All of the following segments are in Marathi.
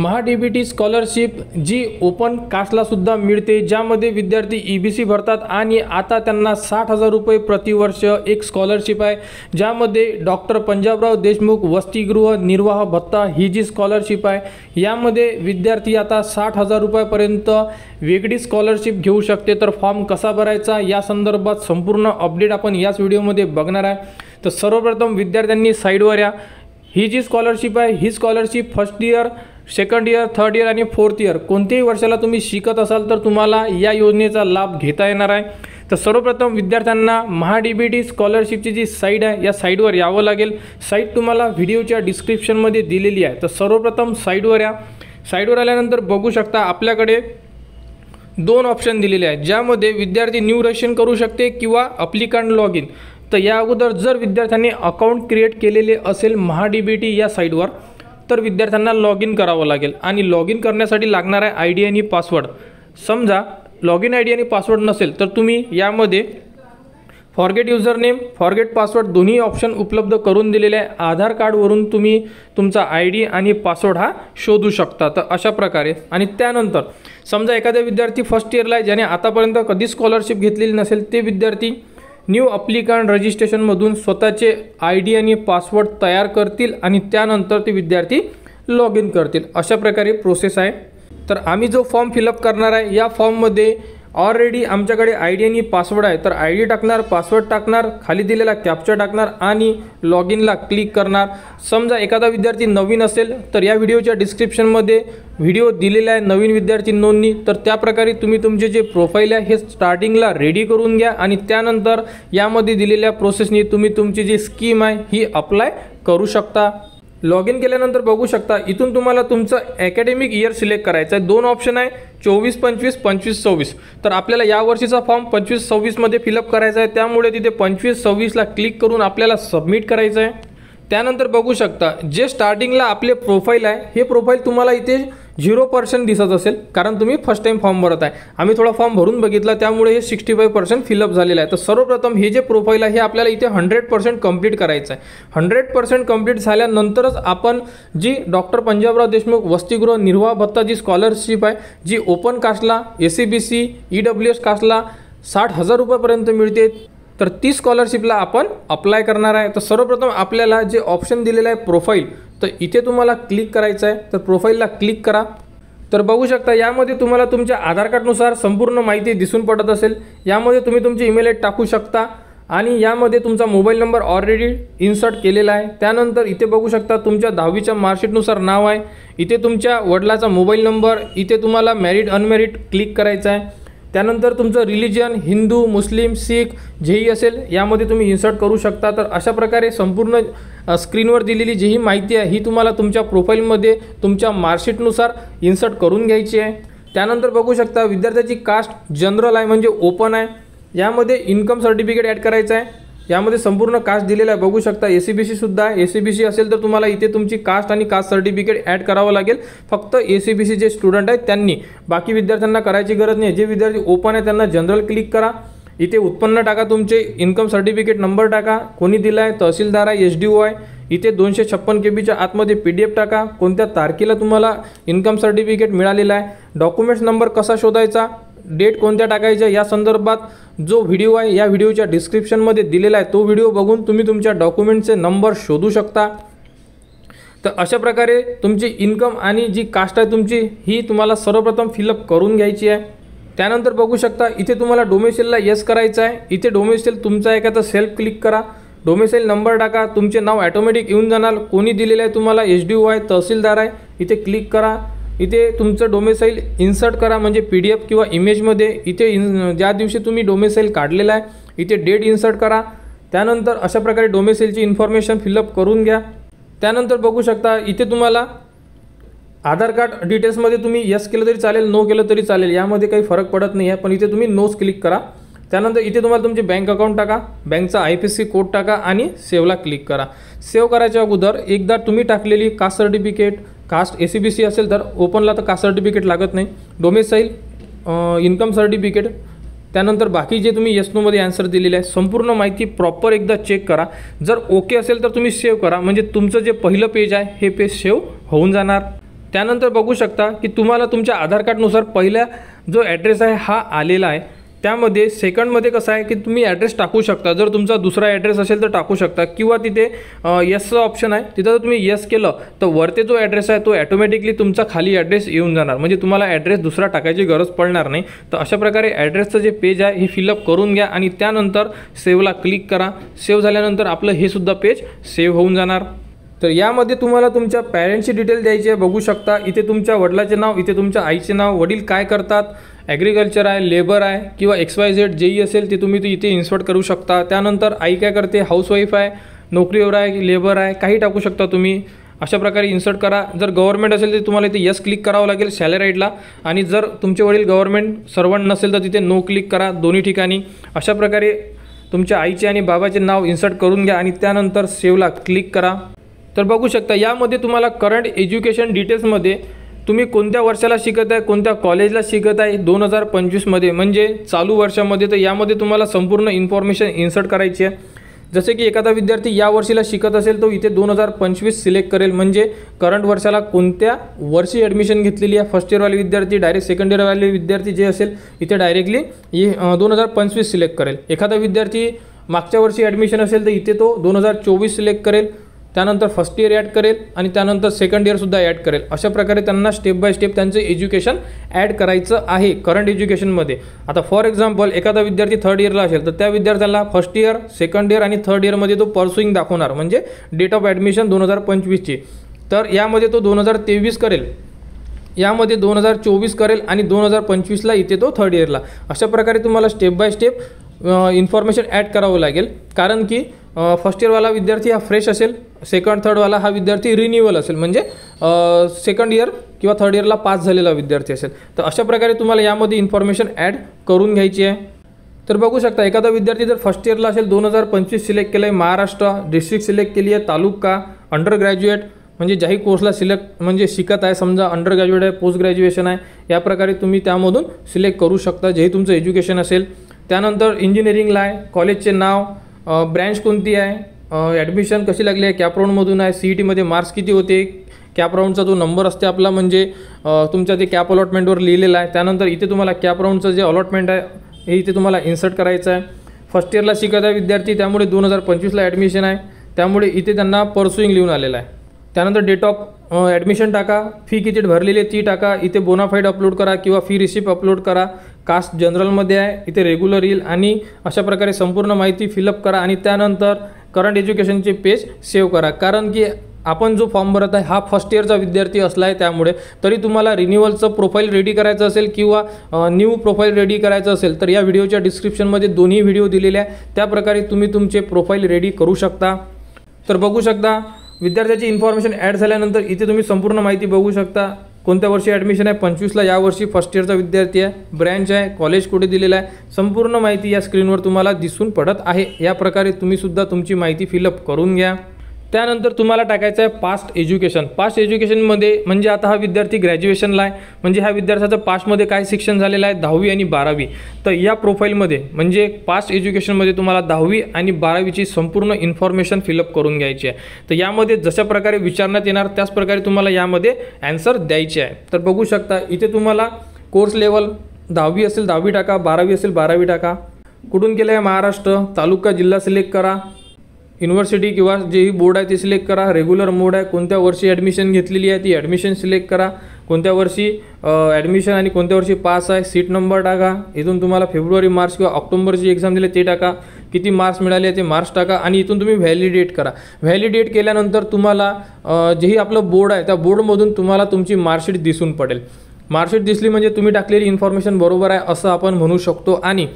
महा-डी-बी-टी स्कॉलरशिप जी ओपन कास्टला सुद्धा मिळते, ज्यामध्ये विद्यार्थी EBC भरतात आणि आता त्यांना 60,000 रुपये प्रतिवर्ष एक स्कॉलरशिप आहे, ज्यामध्ये डॉक्टर पंजाबराव देशमुख वसतिगृह निर्वाह भत्ता ही जी स्कॉलरशिप आहे यामध्ये विद्यार्थी आता 60,000 रुपयापर्यंत वेगळी स्कॉलरशिप घेऊ शकते। तर फॉर्म कसा भरायचा या संदर्भात संपूर्ण अपडेट आपण याच व्हिडिओमध्ये बघणार आहे। तर सर्वप्रथम विद्यार्थ्यांनी साईडवर या ही जी स्कॉलरशिप आहे ही scholarship first year, second year, third year आणि फोर्थ इयर कोणत्याही वर्षाला तुम्ही शिकत असाल तर तुम्हाला या योजनेचा लाभ घेता येणार आहे। तर सर्वप्रथम विद्यार्थ्यांना महा-डी-बी-टी स्कॉलरशिपची जी साईट आहे या साईटवर यावं लागेल। साईट तुम्हाला व्हिडिओच्या डिस्क्रिप्शनमध्ये दिलेली आहे। तर सर्वप्रथम साईटवर या। साईटवर आल्यानंतर बघू शकता आपल्याकडे दोन ऑप्शन दिलेले आहेत, ज्यामध्ये विद्यार्थी न्यू रजिस्ट्रेशन करू शकते किंवा ॲप्लिकंट लॉग इन। तर या अगोदर जर विद्यार्थ्यांनी अकाउंट क्रिएट केलेले असेल महा-डी-बी-टी या साईटवर तर विद्यार्थ्यांना लॉग इन करावं लागेल आणि लॉग इन करण्यासाठी लागणार आहे ID आणि पासवर्ड। समजा लॉग इन ID आणि पासवर्ड नसेल तर तुम्ही यामध्ये forget user name, forget password दोन्ही ऑप्शन उपलब्ध करून दिलेले आहे। आधार कार्डवरून तुम्ही तुमचा ID आणि पासवर्ड हा शोधू शकता। तर अशा प्रकारे आणि त्यानंतर समजा एखादा विद्यार्थी फर्स्ट इयरला आहे ज्याने आतापर्यंत कधी स्कॉलरशिप घेतलेली नसेल ते विद्यार्थी न्यू अप्लिकंट रजिस्ट्रेशनमधून स्वतःचे ID आणि पासवर्ड तयार करतील आणि त्यानंतर ते विद्यार्थी लॉग इन करतील। अशा प्रकारे प्रोसेस आहे। तर आम्ही जो फॉर्म फिलअप करणार आहे या फॉर्ममध्ये ऑलरेडी आमच्याकडे ID आणि पासवर्ड आहे। तर ID टाकणार, पासवर्ड टाकणार, खाली दिलेला कॅप्चा टाकणार आणि लॉग इनला क्लिक करणार। समजा एखादा विद्यार्थी नवीन असेल तर या व्हिडिओच्या डिस्क्रिप्शनमध्ये व्हिडिओ दिलेला आहे नवीन विद्यार्थी नोंदणी। तर त्या प्रकारे तुम्ही तुमचे जे प्रोफाईल आहे हे स्टार्टिंगला रेडी करून घ्या आणि त्यानंतर यामध्ये दिलेल्या प्रोसेसनी तुम्ही तुमची जी स्कीम आहे ही अप्लाय करू शकता। लॉग इन केल्यानंतर बघू शकता इथून तुम्हाला तुमचं अकॅडमिक इयर सिलेक्ट करायचं आहे। दोन ऑप्शन आहे 24-25, 25-26। तर आपल्याला या वर्षीचा फॉर्म 25-26 मध्ये फिलअप करायचा आहे, त्यामुळे तिथे 25-26ला क्लिक करून आपल्याला सबमिट करायचं आहे। त्यानंतर बघू शकता जे स्टार्टिंगला आपले प्रोफाईल आहे हे प्रोफाईल तुम्हाला इथे 0% दिसत असेल, कारण तुम्ही फर्स्ट टाइम फॉर्म भरत आहे। आम्ही थोडा फॉर्म भरून बघितला त्यामुळे हे 65% फिलअप झालेलं आहे। तर सर्वप्रथम हे जे प्रोफाईल आहे हे आपल्याला इथे 100% कंप्लीट करायचं आहे। 100% कंप्लीट झाल्यानंतरच आपण जी डॉक्टर पंजाबराव देशमुख वसतिगृह निर्वाह भत्ता जी स्कॉलरशिप आहे जी ओपन कास्टला, SCBC, EWS कास्टला 60,000 रुपयापर्यंत मिळते, तर ती स्कॉलरशिपला आपण अप्लाय करणार आहे। तर सर्वप्रथम आपल्याला जे ऑप्शन दिलेलं आहे प्रोफाईल, तर इथे तुम्हाला क्लिक करायचं आहे। तर प्रोफाईलला क्लिक करा। तर बघू शकता यामध्ये तुम्हाला तुमच्या आधार कार्डनुसार संपूर्ण माहिती दिसून पडत असेल। यामध्ये तुम्ही तुमची ईमेल आयडी टाकू शकता आणि यामध्ये तुमचा मोबाईल नंबर ऑलरेडी इन्सर्ट केलेला आहे। त्यानंतर इथे बघू शकता तुमच्या 10वीच्या मार्कशीटनुसार नाव आहे, इथे तुमच्या वडिलाचा मोबाईल नंबर, इथे तुम्हाला मॅरिड अनमॅरिड क्लिक करायचं आहे। त्यानंतर तुमचं रिलिजन हिंदू, मुस्लिम, सिख जेही असेल यामध्ये तुम्ही इन्सर्ट करू शकता। तर अशा प्रकारे संपूर्ण स्क्रीनवर दिलेली जी ही माहिती आहे ही तुम्हाला तुमच्या प्रोफाईलमध्ये तुमच्या मार्कशीटनुसार इन्सर्ट करून घ्यायची आहे। त्यानंतर बघू शकता विद्यार्थ्याची कास्ट जनरल आहे म्हणजे ओपन आहे, यामध्ये इन्कम सर्टिफिकेट ॲड करायचं आहे। यामध्ये संपूर्ण कास्ट दिलेला आहे, बघू शकता SCBC सुद्धा आहे। SCBC असेल तर तुम्हाला इथे तुमची कास्ट आणि कास्ट सर्टिफिकेट ॲड करावं लागेल, फक्त SCBC जे स्टुडंट आहेत त्यांनी, बाकी विद्यार्थ्यांना करायची गरज नाही। जे विद्यार्थी ओपन आहे त्यांना जनरल क्लिक करा, इथे उत्पन्न टाका, तुमचे इन्कम सर्टिफिकेट नंबर टाका, कोणी दिला आहे, तहसीलदार आहे, SDO आहे, इथे 256 KB आतमध्ये PDF टाका, कोणत्या तारखेला तुम्हाला इन्कम सर्टिफिकेट मिळालेला आहे, डॉक्युमेंट्स नंबर कसा शोधायचा, डेट कोणत्या टाकायच्या या संदर्भात जो व्हिडिओ आहे या व्हिडिओच्या डिस्क्रिप्शनमध्ये दिलेला आहे तो व्हिडिओ बघून तुम्ही तुमच्या डॉक्युमेंटचे नंबर शोधू शकता। तर अशा प्रकारे तुमची इन्कम आणि जी कास्ट आहे तुमची ही तुम्हाला सर्वप्रथम फिलअप करून घ्यायची आहे। त्यानंतर बघू शकता इथे तुम्हाला डोमेसिलला येस करायचं आहे। इथे डोमेसिल तुमचा आहे का तर सेल्फ क्लिक करा, डोमेसिल नंबर टाका, तुमचे नाव ऑटोमॅटिक येऊन जाणार, कोणी दिलेलं आहे तुम्हाला SDO आहे, तहसीलदार आहे, इथे क्लिक करा, इथे तुमचं डोमेसाईल इन्सर्ट करा म्हणजे PDF किंवा इमेजमध्ये, इथे ज्या दिवशी तुम्ही डोमेसाईल काढलेला आहे इथे डेट इन्सर्ट करा। त्यानंतर अशा प्रकारे डोमेसाईलची इन्फॉर्मेशन फिलअप करून घ्या। त्यानंतर बघू शकता इथे तुम्हाला आधार कार्ड डिटेल्समध्ये तुम्ही यस केलं तरी चालेल, नो केलं तरी चालेल, यामध्ये काही फरक पडत नाही आहे, पण इथे तुम्ही नोच क्लिक करा। त्यानंतर इथे तुम्हाला तुमचे बँक अकाउंट टाका, बँकचा IFSC कोड टाका आणि सेव्हला क्लिक करा। सेव्ह करायच्या अगोदर एकदा तुम्ही टाकलेली कास्ट सर्टिफिकेट, कास्ट SCBC असेल तर ओपनला तर कास्ट सर्टिफिकेट लागत नाही, डोमेसाईल, इन्कम सर्टिफिकेट, त्यानंतर बाकी जे तुम्ही येस नो मध्ये आन्सर दिलेले आहे संपूर्ण माहिती प्रॉपर एकदा चेक करा। जर ओके असेल तर तुम्ही सेव्ह करा, म्हणजे तुमचं जे पहिलं पेज आहे हे पेज सेव्ह होऊन जाणार। त्यानंतर बघू शकता की तुम्हाला तुमच्या आधार कार्डनुसार पहिला जो ॲड्रेस आहे हा आलेला आहे। त्यामध्ये सेकंडमध्ये कसं आहे की तुम्ही ॲड्रेस टाकू शकता, जर तुमचा दुसरा ॲड्रेस असेल तर टाकू शकता, किंवा तिथे येसचं ऑप्शन आहे, तिथं जर तुम्ही येस केलं तर वरते जो ॲड्रेस आहे तो ॲटोमॅटिकली तुमचा खाली ॲड्रेस येऊन जाणार, म्हणजे तुम्हाला ॲड्रेस दुसरा टाकायची गरज पडणार नाही। तर अशा प्रकारे ॲड्रेसचं जे पेज आहे हे फिलअप करून घ्या आणि त्यानंतर सेव्हला क्लिक करा। सेव्ह झाल्यानंतर आपलं हे सुद्धा पेज सेव्ह होऊन जाणार। तर यामध्ये तुम्हाला तुमच्या पॅरेंट्सची डिटेल द्यायची आहे। बघू शकता इथे तुमच्या वडिलाचे नाव, इथे तुमच्या आईचे नाव, वडील काय करतात, ॲग्रिकल्चर आहे, लेबर आहे किंवा XYZ जेही असेल ते तुम्ही इथे इन्सर्ट करू शकता। त्यानंतर आई काय करते, हाऊसवाईफ आहे, नोकरीवर आहे, लेबर आहे, काही टाकू शकता तुम्ही। अशा प्रकारे इन्सर्ट करा। जर गव्हर्नमेंट असेल तर तुम्हाला इथे यस क्लिक करावं लागेल सॅलराईडला, आणि जर तुमचे वडील गव्हर्नमेंट सर्वंट नसेल तर तिथे नो क्लिक करा दोन्ही ठिकाणी। अशा प्रकारे तुमच्या आईचे आणि बाबाचे नाव इन्सर्ट करून घ्या आणि त्यानंतर सेव्हला क्लिक करा। तर बघू शकता यामध्ये तुम्हाला करंट एज्युकेशन डिटेल्समध्ये तुम्ही कोणत्या वर्षाला शिकत आहे, कोणत्या कॉलेजला शिकत आहे 2025मध्ये, म्हणजे चालू वर्षामध्ये, तर यामध्ये तुम्हाला संपूर्ण इन्फॉर्मेशन इन्सर्ट करायची आहे। जसे की एखादा विद्यार्थी या वर्षीला शिकत असेल तो इथे 2025 सिलेक्ट करेल, म्हणजे करंट वर्षाला कोणत्या वर्षी ॲडमिशन घेतलेली आहे। फर्स्ट इयरवाले विद्यार्थी डायरेक्ट सेकंड इयरवाले विद्यार्थी जे असेल इथे डायरेक्टली 2025 सिलेक्ट करेल। एखादा विद्यार्थी मागच्या वर्षी ॲडमिशन असेल तर इथे तो 2024 सिलेक्ट करेल, त्यानंतर फर्स्ट इयर ॲड करेल आणि त्यानंतर सेकंड इयरसुद्धा ॲड करेल। अशा प्रकारे त्यांना स्टेप बाय स्टेप त्यांचं एज्युकेशन ॲड करायचं आहे करंट एज्युकेशनमध्ये। आता फॉर एक्झाम्पल एखादा विद्यार्थी थर्ड इयरला असेल तर त्या विद्यार्थ्याला फर्स्ट इयर, सेकंड इयर आणि थर्ड इयरमध्ये तो परसुईंग दाखवणार, म्हणजे डेट ऑफ ॲडमिशन 2025ची। तर यामध्ये तो 2023 करेल, यामध्ये 2024 करेल आणि 2025ला इथे तो थर्ड इयरला। अशा प्रकारे तुम्हाला step by step information add करावं लागेल, कारण की फर्स्ट इयरवाला विद्यार्थी हा फ्रेश असेल, सेकंड थर्डवाला हा विद्यार्थी रिन्युअल असेल, म्हणजे सेकंड इयर किंवा थर्ड इयरला पास झालेला विद्यार्थी असेल। तर अशा प्रकारे तुम्हाला यामध्ये इन्फॉर्मेशन ॲड करून घ्यायची आहे। तर बघू शकता एखादा विद्यार्थी जर फर्स्ट इयरला असेल 2025 सिलेक्ट केलं आहे, महाराष्ट्र डिस्ट्रिक्ट सिलेक्ट केली आहे, तालुका, अंडर ग्रॅज्युएट म्हणजे ज्याही कोर्सला सिलेक्ट म्हणजे शिकत आहे, समजा अंडर ग्रॅज्युएट आहे, पोस्ट ग्रॅज्युएशन आहे, या प्रकारे तुम्ही त्यामधून सिलेक्ट करू शकता जेही तुमचं एज्युकेशन असेल। त्यानंतर इंजिनिअरिंगला आहे, कॉलेजचे नाव, ब्रँच कोणती आहे, ॲडमिशन कशी लागली आहे, कॅप राऊंडमधून आहे, CETमध्ये मार्क्स किती होते, कॅप राऊंडचा जो नंबर असते आपला म्हणजे तुमच्या ते कॅप अलॉटमेंटवर लिहिलेला आहे। त्यानंतर इथे तुम्हाला कॅप राऊंडचं जे अलॉटमेंट आहे हे इथे तुम्हाला इन्सर्ट करायचं आहे। फर्स्ट इयरला शिकत आहे विद्यार्थी, त्यामुळे 2025ला ॲडमिशन आहे, त्यामुळे इथे त्यांना परसुईंग लिहून आलेलं आहे। त्यानंतर डेट ऑफ ॲडमिशन टाका, फी किती भरलेली आहे ती टाका, इथे बोनाफाईड अपलोड करा किंवा फी रिसिप्ट अपलोड करा, कास्ट जनरलमध्ये आहे इथे रेग्युलर येईल, आणि अशा प्रकारे संपूर्ण माहिती फिलअप करा आणि त्यानंतर करंट एज्युकेशनचे पेज सेव्ह करा। कारण की आपण जो फॉर्म भरत आहे हा फर्स्ट इयरचा विद्यार्थी असला आहे, त्यामुळे तरी तुम्हाला रिन्युअलचं प्रोफाईल रेडी करायचं असेल किंवा न्यू प्रोफाईल रेडी करायचं असेल तर या व्हिडिओच्या डिस्क्रिप्शनमध्ये दोन्ही व्हिडिओ दिलेले आहे, त्या प्रकारे तुम्ही तुमचे प्रोफाईल रेडी करू शकता। तर बघू शकता विद्यार्थ्याची इन्फॉर्मेशन ॲड झाल्यानंतर इथे तुम्ही संपूर्ण माहिती बघू शकता। कोणत्या वर्षी ॲडमिशन आहे, 25ला यावर्षी फर्स्ट इयरचा विद्यार्थी आहे, ब्रँच आहे, कॉलेज कुठे दिलेलं आहे, संपूर्ण माहिती या स्क्रीनवर तुम्हाला दिसून पडत आहे। या प्रकारे तुम्ही सुद्धा तुमची माहिती फिलअप करून घ्या। त्यानंतर तुम्हाला टाकायचं आहे पास्ट एज्युकेशन। पास्ट एज्युकेशनमध्ये म्हणजे आता हा विद्यार्थी ग्रॅज्युएशनला आहे, म्हणजे ह्या विद्यार्थ्याचं पास्टमध्ये काय शिक्षण झालेलं आहे, 10वी आणि 12वी। तर या प्रोफाईलमध्ये म्हणजे पास्ट एज्युकेशनमध्ये तुम्हाला 10वी आणि 12वीची संपूर्ण इन्फॉर्मेशन फिलअप करून घ्यायची आहे। तर यामध्ये जशा प्रकारे विचारण्यात येणार त्याच प्रकारे तुम्हाला यामध्ये ॲन्सर द्यायचे आहे। तर बघू शकता इथे तुम्हाला कोर्स लेवल 10वी असेल 10वी टाका, 12वी असेल 12वी टाका, कुठून केलं आहे महाराष्ट्र, तालुका जिल्हा सिलेक्ट करा, युनिव्हर्सिटी किंवा जेही बोर्ड आहे ते सिलेक्ट करा, रेग्युलर मोड आहे, कोणत्या वर्षी ॲडमिशन घेतलेली आहे ती ॲडमिशन सिलेक्ट करा, कोणत्या वर्षी ॲडमिशन आणि कोणत्या वर्षी पास आहे, सीट नंबर टाका, इथून तुम्हाला फेब्रुवारी मार्च किंवा ऑक्टोबरची एक्झाम दिली ते टाका, किती मार्क्स मिळाले ते मार्क्स टाका आणि इथून तुम्ही व्हॅलिडेट करा। व्हॅलिडेट केल्यानंतर तुम्हाला जेही आपलं बोर्ड आहे त्या बोर्डमधून तुम्हाला तुमची मार्कशीट दिसून पडेल। मार्कशीट दिसली म्हणजे तुम्ही टाकलेली इन्फॉर्मेशन बरोबर आहे असं आपण म्हणू शकतो। आणि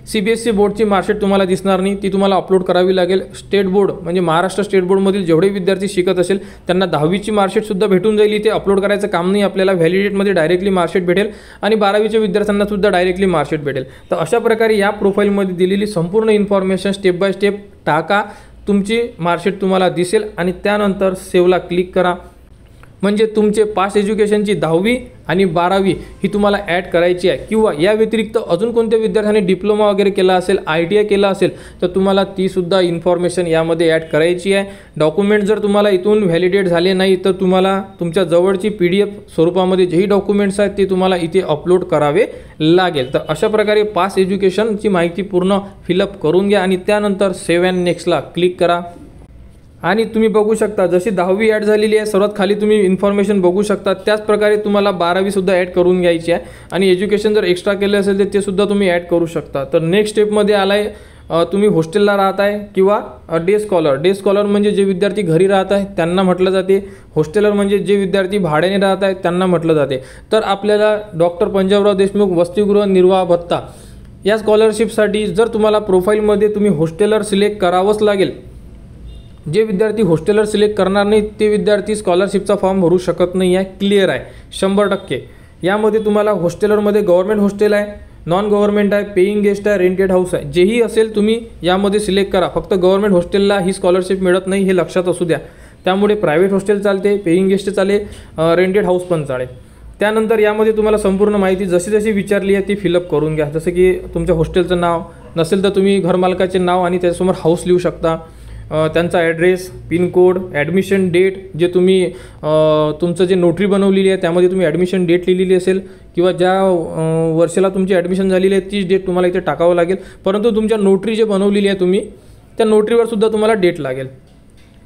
CBSE बोर्डची मार्कशीट तुम्हाला दिसणार नाही, ती तुम्हाला अपलोड करावी लागेल। स्टेट बोर्ड म्हणजे महाराष्ट्र स्टेट बोर्डमधील जेवढे विद्यार्थी शिकत असेल त्यांना 10वीची मार्कशीटसुद्धा भेटून जाईल, इथे अपलोड करायचं काम नाही आपल्याला, व्हॅलिडेटमध्ये डायरेक्टली मार्कशीट भेटेल आणि 12वीच्या विद्यार्थ्यांनासुद्धा डायरेक्टली मार्कशीट भेटेल। तर अशा प्रकारे या प्रोफाईलमध्ये दिलेली संपूर्ण इन्फॉर्मेशन स्टेप बाय स्टेप टाका, तुमची मार्कशीट तुम्हाला दिसेल आणि त्यानंतर सेव्हला क्लिक करा, म्हणजे तुमचे पास्ट एज्युकेशनची 10वी आणि 12वी ही तुम्हाला ॲड करायची आहे, किंवा या व्यतिरिक्त अजून कोणत्या विद्यार्थ्यांनी डिप्लोमा वगैरे केला असेल, ITI केला असेल, तर तुम्हाला तीसुद्धा इन्फॉर्मेशन यामध्ये ॲड करायची आहे. डॉक्युमेंट जर तुम्हाला इथून व्हॅलिडेट झाले नाही तर तुम्हाला तुमच्या जवळची PDF स्वरूपामध्ये जेही डॉक्युमेंट्स आहेत ते तुम्हाला इथे अपलोड करावे लागेल. तर अशा प्रकारे पास एज्युकेशनची माहिती पूर्ण फिलअप करून घ्या आणि त्यानंतर सेव्ह अँड नेक्स्टला क्लिक करा. आणि तुम्ही बघू शकता जशी 10वी ॲड झालेली आहे, सर्वात खाली तुम्ही इन्फॉर्मेशन बघू शकता. त्याच प्रकारे तुम्हाला 12वी सुद्धा ॲड करून घ्यायची आहे आणि एज्युकेशन जर एक्स्ट्रा केलं असेल तर ते सुद्धा तुम्ही ॲड करू शकता. तर नेक्स्ट स्टेपमध्ये आला आहे, तुम्ही हॉस्टेलला राहत आहे किंवा डे स्कॉलर. डे स्कॉलर म्हणजे जे विद्यार्थी घरी राहत आहे त्यांना म्हटलं जाते. हॉस्टेलर म्हणजे जे विद्यार्थी भाड्याने राहत आहेत त्यांना म्हटलं जाते. तर आपल्याला डॉक्टर पंजाबराव देशमुख वसतिगृह निर्वाह भत्ता या स्कॉलरशिपसाठी जर तुम्हाला प्रोफाईलमध्ये तुम्ही हॉस्टेलर सिलेक्ट करावंच लागेल. जे विद्यार्थी हॉस्टेलर सिलेक्ट करणार नाही ते विद्यार्थी स्कॉलरशिपचा फॉर्म भरू शकत नाही आहे. क्लिअर आहे 100%. यामध्ये तुम्हाला हॉस्टेलरमध्ये गव्हर्नमेंट हॉस्टेल आहे, नॉन गव्हर्नमेंट आहे, पेईंग गेस्ट आहे, रेंटेड हाऊस आहे. जेही असेल तुम्ही यामध्ये सिलेक्ट करा. फक्त गव्हर्नमेंट हॉस्टेलला ही स्कॉलरशिप मिळत नाही हे लक्षात असू द्या. त्यामुळे प्रायव्हेट हॉस्टेल चालते, पेईंग गेस्ट चालेल, रेंटेड हाऊस पण चालेल. त्यानंतर यामध्ये तुम्हाला संपूर्ण माहिती जशी जशी विचारली आहे ती फिलअप करून घ्या. जसं की तुमच्या हॉस्टेलचं नाव नसेल तर तुम्ही घरमालकाचे नाव आणि त्याच्यासमोर हाऊस लिहू शकता, त्यांचा ॲड्रेस, पिनकोड, ॲडमिशन डेट, जे तुम्ही तुमचं जे नोटरी बनवलेली आहे त्यामध्ये तुम्ही ॲडमिशन डेट लिहिलेली असेल किंवा ज्या वर्षाला तुमची ॲडमिशन झालेली आहे तीच डेट तुम्हाला इथे टाकावं लागेल. परंतु तुमच्या नोटरी जे बनवलेली आहे तुम्ही त्या नोटरीवर सुद्धा तुम्हाला डेट लागेल.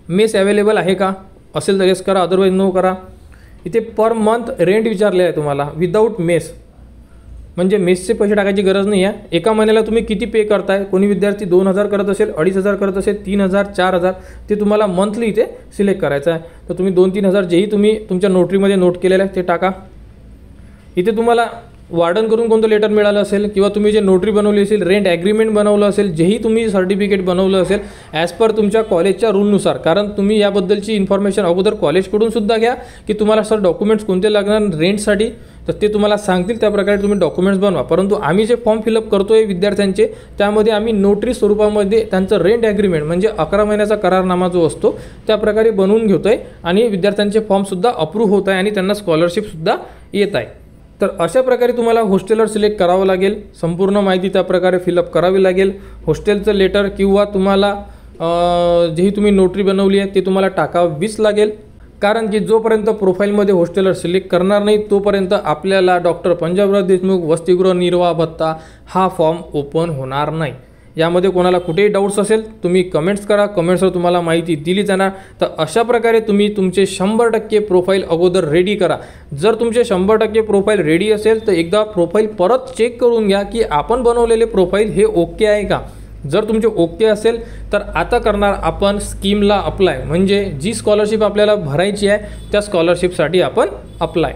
मेस अवेलेबल आहे का, असेल तर येस करा, अदरवाईज नो करा. इथे पर मंथ रेंट विचारले आहे तुम्हाला विदाऊट मेस, म्हणजे मेसचे पैसे टाकायची गरज नाही आहे. एका महिन्याला तुम्ही किती पे करताय. कोणी विद्यार्थी 2,000 करत असेल, 2,500 करत असेल, 3,000, 4,000 ते तुम्हाला मंथली इथे सिलेक्ट करायचं आहे. तर तुम्ही 2-3 हजार जेही तुम्ही तुमच्या नोटरीमध्ये नोट केलेलं आहे ते टाका. इथे तुम्हाला वार्डनकडून कोणतं लेटर मिळालं असेल किंवा तुम्ही जे नोटरी बनवली असेल, रेंट ॲग्रीमेंट बनवलं असेल, जेही तुम्ही सर्टिफिकेट बनवलं असेल ॲज पर तुमच्या कॉलेजच्या रूलनुसार, कारण तुम्ही याबद्दलची इन्फॉर्मेशन अगोदर कॉलेजकडून सुद्धा घ्या की तुम्हाला सर डॉक्युमेंट्स कोणते लागणार रेंटसाठी, तर ते तुम्हाला सांगतील त्याप्रकारे तुम्ही डॉक्युमेंट्स बनवा. परंतु आम्ही जे फॉर्म फिलअप करतो आहे विद्यार्थ्यांचे त्यामध्ये आम्ही नोटरी स्वरूपामध्ये त्यांचं रेंट ॲग्रीमेंट म्हणजे 11 महिन्याचा करारनामा जो असतो त्याप्रकारे बनवून घेतो आहे आणि विद्यार्थ्यांचे फॉर्मसुद्धा अप्रूव्ह होत आहे आणि त्यांना स्कॉलरशिपसुद्धा येत आहे. तर अशा प्रकारे तुम्हाला हॉस्टेलर सिलेक्ट करावं लागेल. संपूर्ण माहिती त्याप्रकारे फिलअप करावी लागेल. हॉस्टेलचं लेटर किंवा तुम्हाला जेही तुम्ही नोटरी बनवली आहे ते तुम्हाला टाकावीच लागेल. कारण की जोपर्यंत प्रोफाईलमध्ये हॉस्टेलर सिलेक्ट करणार नाही तोपर्यंत आपल्याला डॉक्टर पंजाबराव देशमुख वसतिगृह निर्वाह भत्ता हा फॉर्म ओपन होणार नाही. यामध्ये कोणाला कुठेही डाऊट्स असेल तुम्ही कमेंट्स करा, कमेंट्सवर तुम्हाला माहिती दिली जाणार. तर अशा प्रकारे तुम्ही तुमचे 100% प्रोफाईल अगोदर रेडी करा. जर तुमचे 100% प्रोफाईल रेडी असेल तर एकदा प्रोफाईल परत चेक करून घ्या की आपण बनवलेले प्रोफाईल हे ओके आहे का. जर तुमचे ओके असेल तर आता करणार आपण स्कीमला अप्लाय, म्हणजे जी स्कॉलरशिप आपल्याला भरायची आहे त्या स्कॉलरशिपसाठी आपण अप्लाय.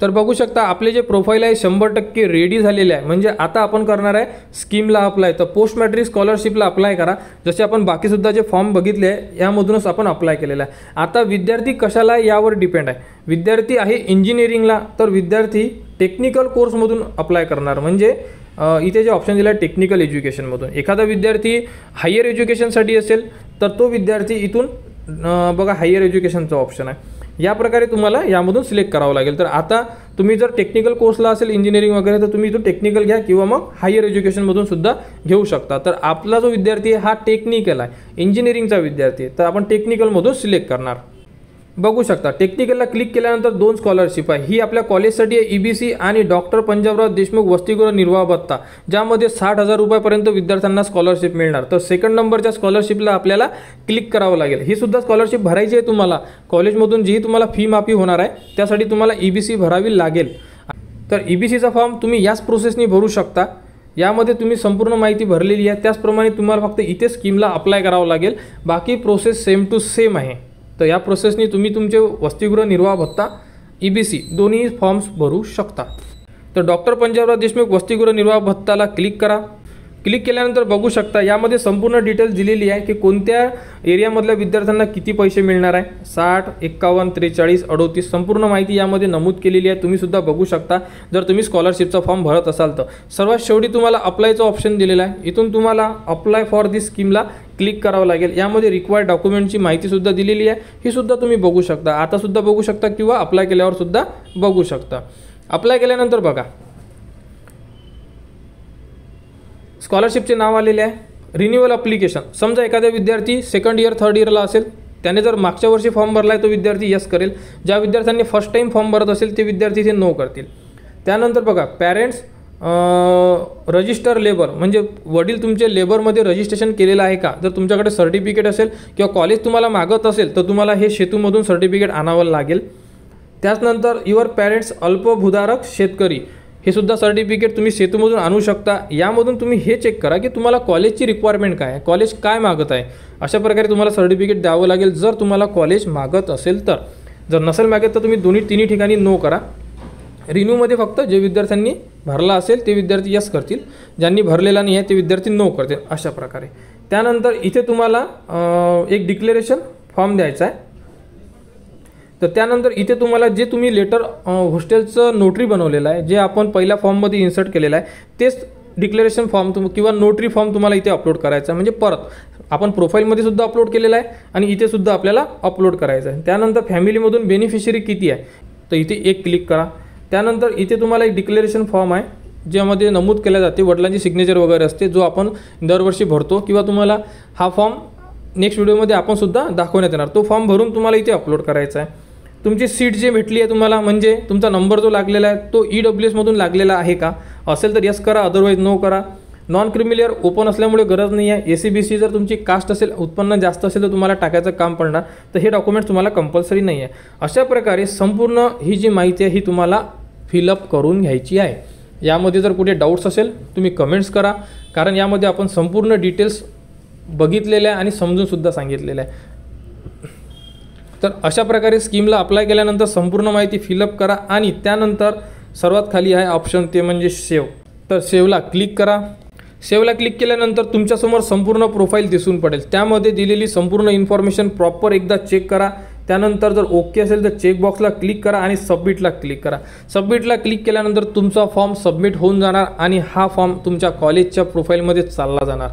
तर बघू शकता आपले जे प्रोफाईल आहे 100% रेडी झालेले आहे. म्हणजे आता आपण करणार आहे स्कीमला अप्लाय. तर पोस्ट मॅट्रिक स्कॉलरशिपला अप्लाय करा. जसे आपण बाकीसुद्धा जे फॉर्म बघितले आहे यामधूनच आपण अप्लाय केलेला आहे. आता विद्यार्थी कशाला यावर डिपेंड आहे. विद्यार्थी आहे इंजिनिअरिंगला, तर विद्यार्थी टेक्निकल कोर्समधून अप्लाय करणार. म्हणजे इथे जे ऑप्शन दिलं आहे टेक्निकल एज्युकेशनमधून. एखादा विद्यार्थी हायर एज्युकेशनसाठी असेल तर तो विद्यार्थी इथून बघा हायर एज्युकेशनचा ऑप्शन आहे. या प्रकारे तुम्हाला यामधून सिलेक्ट करावं लागेल. तर आता तुम्ही जर टेक्निकल कोर्सला असेल इंजिनिअरिंग वगैरे तर तुम्ही इथून टेक्निकल घ्या किंवा मग हायर एज्युकेशनमधून सुद्धा घेऊ शकता. तर आपला जो विद्यार्थी आहे हा टेक्निकल आहे, इंजिनिअरिंगचा विद्यार्थी आहे, तर आपण टेक्निकलमधून सिलेक्ट करणार. बघू शकता टेक्निकलला क्लिक केल्यानंतर 2 स्कॉलरशिप आहे. ही आपल्या कॉलेजसाठी आहे EBC आणि डॉक्टर पंजाबराव देशमुख वसतिगृह निर्वाह भत्ता, ज्यामध्ये 60,000 रुपयापर्यंत विद्यार्थ्यांना स्कॉलरशिप मिळणार. तर सेकंड नंबरच्या स्कॉलरशिपला आपल्याला क्लिक करावं लागेल. ही सुद्धा स्कॉलरशिप भरायची आहे तुम्हाला. कॉलेजमधून जी तुम्हाला फी माफी होणार आहे त्यासाठी तुम्हाला EBC भरावी लागेल. तर EBCचा फॉर्म तुम्ही याच प्रोसेसनी भरू शकता. यामध्ये तुम्ही संपूर्ण माहिती भरलेली आहे. त्याचप्रमाणे तुम्हाला फक्त इथे स्कीमला अप्लाय करावं लागेल. बाकी प्रोसेस सेम टू सेम आहे. तर या प्रोसेसनी तुम्ही तुमचे वसतिगृह निर्वाह भत्ता EBC दोन्ही फॉर्म्स भरू शकता. तर डॉक्टर पंजाबराव देशमुख वसतिगृह निर्वाह भत्ताला क्लिक करा. क्लिक केल्यानंतर बघू शकता यामध्ये संपूर्ण डिटेल्स दिलेली आहे की कोणत्या एरियामधल्या विद्यार्थ्यांना किती पैसे मिळणार आहे. 60, 51, 43, 38 संपूर्ण माहिती यामध्ये नमूद केलेली आहे. तुम्ही सुद्धा बघू शकता जर तुम्ही स्कॉलरशिपचा फॉर्म भरत असाल तर. सर्वात शेवटी तुम्हाला अप्लायचा ऑप्शन दिलेला आहे. इथून तुम्हाला अप्लाय फॉर दिस स्कीमला क्लिक करावं लागेल. यामध्ये रिक्वायर्ड डॉक्युमेंटची माहितीसुद्धा दिलेली आहे. ही सुद्धा तुम्ही बघू शकता, आतासुद्धा बघू शकता किंवा अप्लाय केल्यावर सुद्धा बघू शकता. अप्लाय केल्यानंतर बघा स्कॉलरशिपचे नाव आलेले आहे, रिन्युअल अप्लिकेशन. समजा एखादा विद्यार्थी सेकंड इयर थर्ड इयरला असेल, त्याने जर मागच्या वर्षी फॉर्म भरला आहे तो विद्यार्थी यस करेल. ज्या विद्यार्थ्यांनी फर्स्ट टाईम फॉर्म भरत असेल ते विद्यार्थी इथे नो करतील. त्यानंतर बघा पॅरेंट्स रजिस्टर लेबर, म्हणजे वडील तुमचे लेबरमध्ये रजिस्ट्रेशन केलेलं आहे का. जर तुमच्याकडे सर्टिफिकेट असेल किंवा कॉलेज तुम्हाला मागत असेल तर तुम्हाला हे सेतूमधून सर्टिफिकेट आणावं लागेल. त्याचनंतर युअर पॅरेंट्स अल्पभूधारक शेतकरी, हे सुद्धा सर्टिफिकेट तुम्ही सेतूमधून आणू शकता. यामधून तुम्ही हे चेक करा की तुम्हाला कॉलेजची रिक्वायरमेंट काय आहे, कॉलेज काय मागत आहे. अशा प्रकारे तुम्हाला सर्टिफिकेट द्यावं लागेल जर तुम्हाला कॉलेज मागत असेल तर. जर नसेल मागत तर तुम्ही तिन्ही ठिकाणी नो करा. रिन्यूमध्ये फक्त जे विद्यार्थ्यांनी भरला असेल ते विद्यार्थी यस करतील, ज्यांनी भरलेला नाही आहे ते विद्यार्थी नो करतील. अशा प्रकारे. त्यानंतर इथे तुम्हाला एक डिक्लेरेशन फॉर्म द्यायचा आहे. तर त्यानंतर इथे तुम्हाला जे तुम्ही लेटर हॉस्टेलचं नोटरी बनवलेलं आहे, जे आपण पहिल्या फॉर्ममध्ये इन्सर्ट केलेलं आहे, तेच डिक्लेरेशन फॉर्म किंवा नोटरी फॉर्म तुम्हाला इथे अपलोड करायचा आहे. म्हणजे परत आपण प्रोफाईलमध्ये सुद्धा अपलोड केलेला आहे आणि इथे सुद्धा आपल्याला अपलोड करायचं आहे. त्यानंतर फॅमिलीमधून बेनिफिशरी किती आहे तर इथे एक क्लिक करा. त्यानंतर इथे तुम्हाला एक डिक्लेरेशन फॉर्म आहे ज्यामध्ये नमूद केल्या जाते, वडिलांची सिग्नेचर वगैरे असते, जो आपण दरवर्षी भरतो किंवा तुम्हाला हा फॉर्म नेक्स्ट व्हिडिओमध्ये आपण सुद्धा दाखवण्यात येणार. तो फॉर्म भरून तुम्हाला इथे अपलोड करायचा आहे. तुमची सीट जे भेटली आहे तुम्हाला, म्हणजे तुमचा नंबर जो लागलेला आहे तो EWSमधून लागलेला आहे का, असेल तर यस करा, अदरवाईज नो करा. नॉन क्रिमिलियर ओपन असल्यामुळे गरज नाही आहे. ACBC जर तुमची कास्ट असेल, उत्पन्न जास्त असेल तर तुम्हाला टाकायचं काम पडणार, तर हे डॉक्युमेंट्स तुम्हाला कंपल्सरी नाही आहे. अशा प्रकारे संपूर्ण ही जी माहिती आहे ही तुम्हाला फिलअप करून घ्यायची आहे. यामध्ये जर कुठे डाऊट्स असेल तुम्ही कमेंट्स करा, कारण यामध्ये आपण संपूर्ण डिटेल्स बघितलेल्या आहे आणि समजूनसुद्धा सांगितलेल्या आहे. तर अशा प्रकारे स्कीमला अप्लाय केल्यानंतर संपूर्ण माहिती फिलअप करा आणि त्यानंतर सर्वात खाली आहे ऑप्शन, ते म्हणजे सेव्ह. तर सेव्हला क्लिक करा. सेव्हला क्लिक केल्यानंतर तुमच्यासमोर संपूर्ण प्रोफाईल दिसून पडेल. त्यामध्ये दिलेली संपूर्ण इन्फॉर्मेशन प्रॉपर एकदा चेक करा. त्यानंतर जर ओके असेल तर चेकबॉक्सला क्लिक करा आणि सबमिटला क्लिक करा. सबमिटला क्लिक केल्यानंतर तुमचा फॉर्म सबमिट होऊन जाणार आणि हा फॉर्म तुमच्या कॉलेजच्या प्रोफाईलमध्ये चालला जाणार.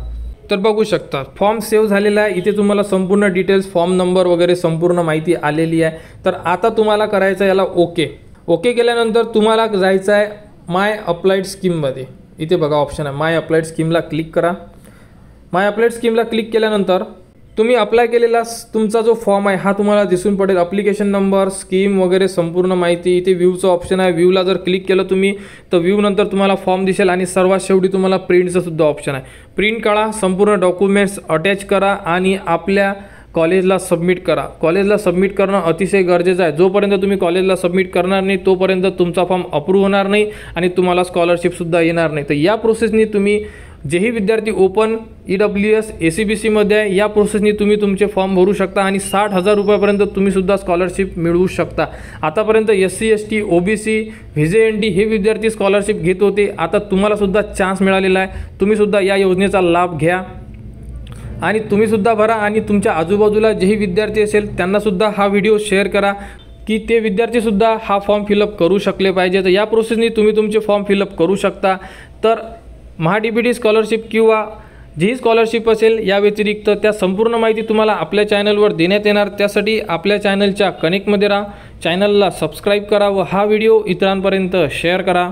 तर बघू शकता फॉर्म सेव्ह झालेला आहे. इथे तुम्हाला संपूर्ण डिटेल्स, फॉर्म नंबर वगैरे संपूर्ण माहिती आलेली आहे. तर आता तुम्हाला करायचं आहे याला ओके. ओके केल्यानंतर तुम्हाला जायचं आहे माय अप्लाइड स्कीममध्ये. इथे बघा ऑप्शन आहे माय अप्लाइड स्कीमला क्लिक करा. माय अप्लाइड स्कीमला क्लिक केल्यानंतर तुम्ही अप्लाय केलेला तुमचा जो फॉर्म आहे हा तुम्हाला दिसून पडेल. अप्लिकेशन नंबर, स्कीम वगैरे संपूर्ण माहिती. इथे व्ह्यूचं ऑप्शन आहे. व्ह्यूला जर क्लिक केलं तुम्ही तर व्ह्यू नंतर तुम्हाला फॉर्म दिसेल आणि सर्वात शेवटी तुम्हाला प्रिंटचं सुद्धा ऑप्शन आहे. प्रिंट काढा, संपूर्ण डॉक्युमेंट्स अटॅच करा आणि आपल्या कॉलेजला सबमिट करा. कॉलेजला सबमिट करणं अतिशय गरजेचं आहे. जोपर्यंत तुम्ही कॉलेजला सबमिट करणार नाही तोपर्यंत तुमचा फॉर्म अप्रूव्ह होणार नाही आणि तुम्हाला स्कॉलरशिपसुद्धा येणार नाही. तर या प्रोसेसनी तुम्ही जेही विद्यार्थी ओपन EWS ACBCमध्ये आहे या प्रोसेसनी तुम्ही तुमचे फॉर्म भरू शकता आणि 60,000 रुपयापर्यंत तुम्हीसुद्धा स्कॉलरशिप मिळवू शकता. आतापर्यंत SC ST OBC VJNT हे विद्यार्थी स्कॉलरशिप घेत होते. आता तुम्हालासुद्धा चान्स मिळालेला आहे. तुम्हीसुद्धा या योजनेचा लाभ घ्या आणि तुम्हीसुद्धा भरा आणि तुमच्या आजूबाजूला जेही विद्यार्थी असेल त्यांनासुद्धा हा व्हिडिओ शेअर करा की ते विद्यार्थीसुद्धा हा फॉर्म फिलअप करू शकले पाहिजे. तर या प्रोसेसनी तुम्ही तुमचे फॉर्म फिलअप करू शकता. तर MHA-DBT स्कॉलरशिप किंवा जी स्कॉलरशिप असेल या व्यतिरिक्त त्या संपूर्ण माहिती तुम्हाला आपल्या चॅनलवर देण्यात येणार. त्यासाठी आपल्या चॅनलच्या कनेक्टमध्ये राहा, चॅनलला सबस्क्राईब करा व हा व्हिडिओ इतरांपर्यंत शेअर करा.